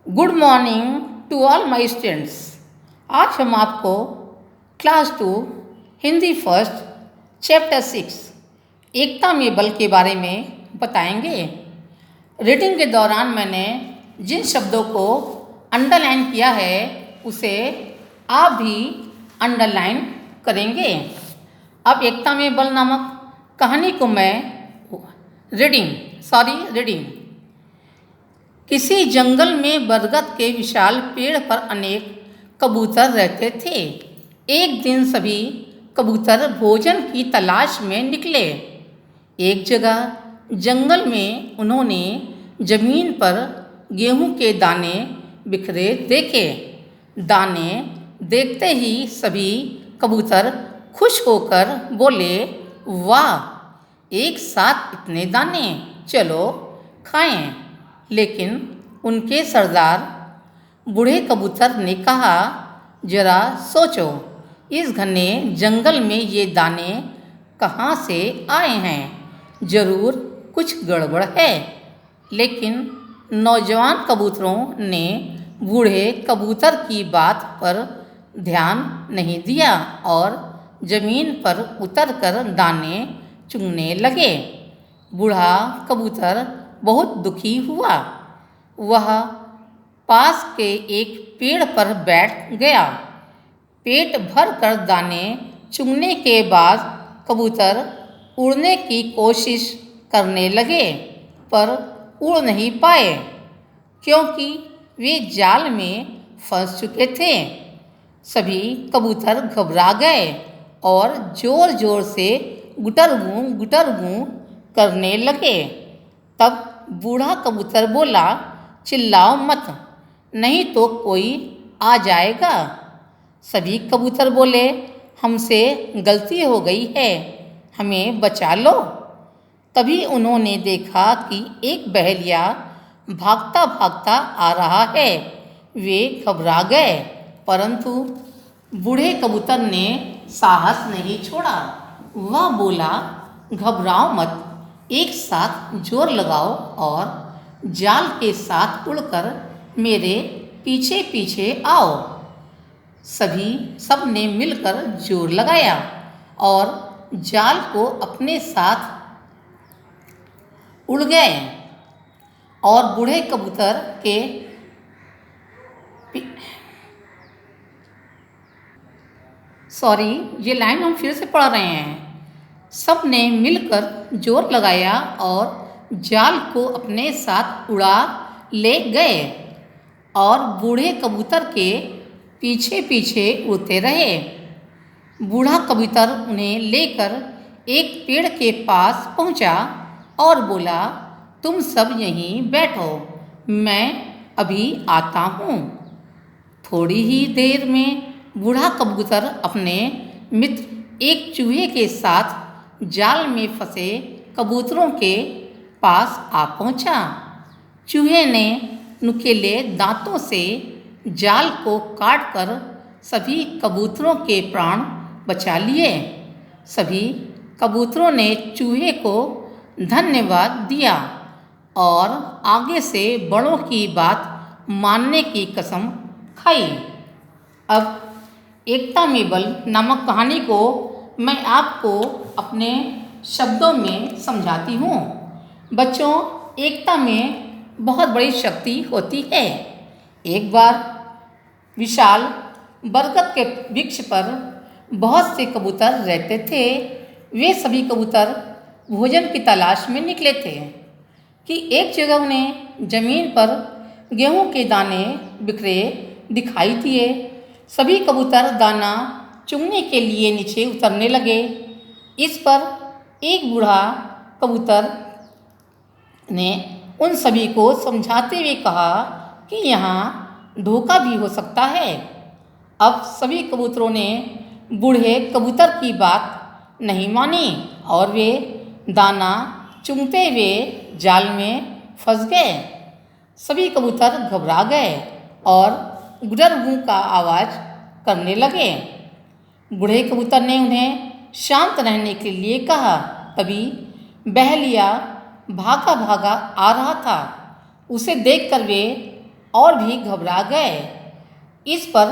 Good morning to all my students. आज हम आपको क्लास 2 हिंदी फर्स्ट चैप्टर 6 एकता में बल के बारे में बताएंगे। रीडिंग के दौरान मैंने जिन शब्दों को अंडरलाइन किया है उसे आप भी अंडरलाइन करेंगे। अब एकता में बल नामक कहानी को मैं रीडिंग। किसी जंगल में बरगद के विशाल पेड़ पर अनेक कबूतर रहते थे। एक दिन सभी कबूतर भोजन की तलाश में निकले। एक जगह जंगल में उन्होंने जमीन पर गेहूं के दाने बिखरे देखे। दाने देखते ही सभी कबूतर खुश होकर बोले, वाह, एक साथ इतने दाने, चलो खाएं। लेकिन उनके सरदार बूढ़े कबूतर ने कहा, जरा सोचो, इस घने जंगल में ये दाने कहाँ से आए हैं? जरूर कुछ गड़बड़ है। लेकिन नौजवान कबूतरों ने बूढ़े कबूतर की बात पर ध्यान नहीं दिया और जमीन पर उतरकर दाने चुगने लगे। बूढ़ा कबूतर बहुत दुखी हुआ। वह पास के एक पेड़ पर बैठ गया। पेट भर कर दाने चुगने के बाद कबूतर उड़ने की कोशिश करने लगे, पर उड़ नहीं पाए क्योंकि वे जाल में फंस चुके थे। सभी कबूतर घबरा गए और जोर जोर से गुटरगूं करने लगे। तब बूढ़ा कबूतर बोला, चिल्लाओ मत, नहीं तो कोई आ जाएगा। सभी कबूतर बोले, हमसे गलती हो गई है, हमें बचा लो। तभी उन्होंने देखा कि एक बहेलिया भागता भागता आ रहा है। वे घबरा गए, परंतु बूढ़े कबूतर ने साहस नहीं छोड़ा। वह बोला, घबराओ मत, एक साथ जोर लगाओ और जाल के साथ उड़कर मेरे पीछे पीछे आओ। सब ने मिलकर जोर लगाया और जाल को अपने साथ उड़ गए और बूढ़े कबूतर के ये लाइन हम फिर से पढ़ रहे हैं। सब ने मिलकर जोर लगाया और जाल को अपने साथ उड़ा ले गए और बूढ़े कबूतर के पीछे पीछे उड़ते रहे। बूढ़ा कबूतर उन्हें लेकर एक पेड़ के पास पहुंचा और बोला, तुम सब यहीं बैठो, मैं अभी आता हूँ। थोड़ी ही देर में बूढ़ा कबूतर अपने मित्र एक चूहे के साथ जाल में फंसे कबूतरों के पास आ पहुंचा। चूहे ने नुकीले दांतों से जाल को काटकर सभी कबूतरों के प्राण बचा लिए। सभी कबूतरों ने चूहे को धन्यवाद दिया और आगे से बड़ों की बात मानने की कसम खाई। अब एकता में बल नामक कहानी को मैं आपको अपने शब्दों में समझाती हूँ। बच्चों, एकता में बहुत बड़ी शक्ति होती है। एक बार विशाल बरगद के वृक्ष पर बहुत से कबूतर रहते थे। वे सभी कबूतर भोजन की तलाश में निकले थे कि एक जगह उन्हें जमीन पर गेहूं के दाने बिखरे दिखाई दिए। सभी कबूतर दाना चुगने के लिए नीचे उतरने लगे। इस पर एक बूढ़ा कबूतर ने उन सभी को समझाते हुए कहा कि यहाँ धोखा भी हो सकता है। अब सभी कबूतरों ने बूढ़े कबूतर की बात नहीं मानी और वे दाना चुगते हुए जाल में फंस गए। सभी कबूतर घबरा गए और गुडरगू का आवाज़ करने लगे। बूढ़े कबूतर ने उन्हें शांत रहने के लिए कहा। तभी बहेलिया भागा भागा आ रहा था। उसे देखकर वे और भी घबरा गए। इस पर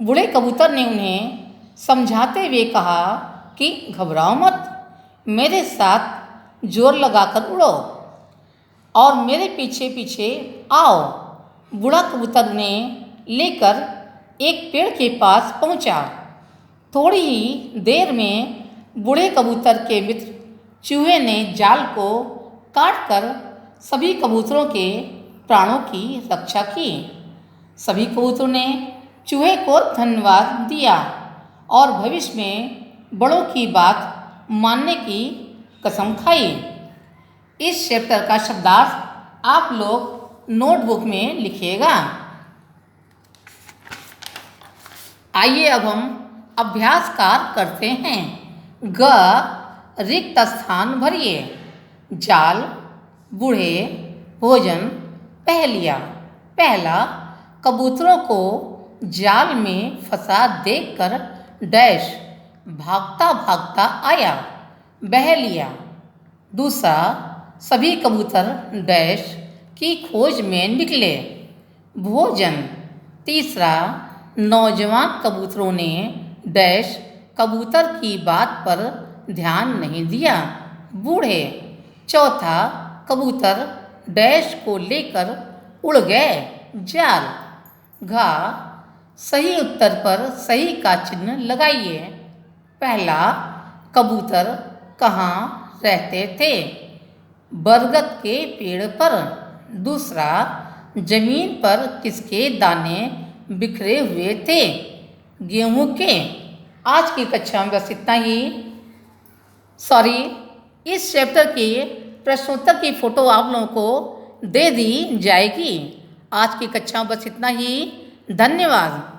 बूढ़े कबूतर ने उन्हें समझाते हुए कहा कि घबराओ मत, मेरे साथ जोर लगाकर उड़ो और मेरे पीछे पीछे आओ। बूढ़ा कबूतर उन्हें लेकर एक पेड़ के पास पहुंचा। थोड़ी ही देर में बूढ़े कबूतर के मित्र चूहे ने जाल को काटकर सभी कबूतरों के प्राणों की रक्षा की। सभी कबूतरों ने चूहे को धन्यवाद दिया और भविष्य में बड़ों की बात मानने की कसम खाई। इस चैप्टर का शब्दार्थ आप लोग नोटबुक में लिखिएगा। आइए अब हम अभ्यास कार्य करते हैं। ग रिक्त स्थान भरिए। जाल, बूढ़े, भोजन, पहेलियाँ। पहला, कबूतरों को जाल में फंसा देखकर डैश भागता भागता आया, बह लिया। दूसरा, सभी कबूतर डैश की खोज में निकले, भोजन। तीसरा, नौजवान कबूतरों ने डैश कबूतर की बात पर ध्यान नहीं दिया, बूढ़े। चौथा, कबूतर डैश को लेकर उड़ गए, जाल। घा सही उत्तर पर सही का चिन्ह लगाइए। पहला, कबूतर कहाँ रहते थे? बरगद के पेड़ पर। दूसरा, जमीन पर किसके दाने बिखरे हुए थे? गेहूं के। आज की कक्षा में बस इतना ही। इस चैप्टर के प्रश्नोत्तर की फोटो आप लोगों को दे दी जाएगी। आज की कक्षा में बस इतना ही। धन्यवाद।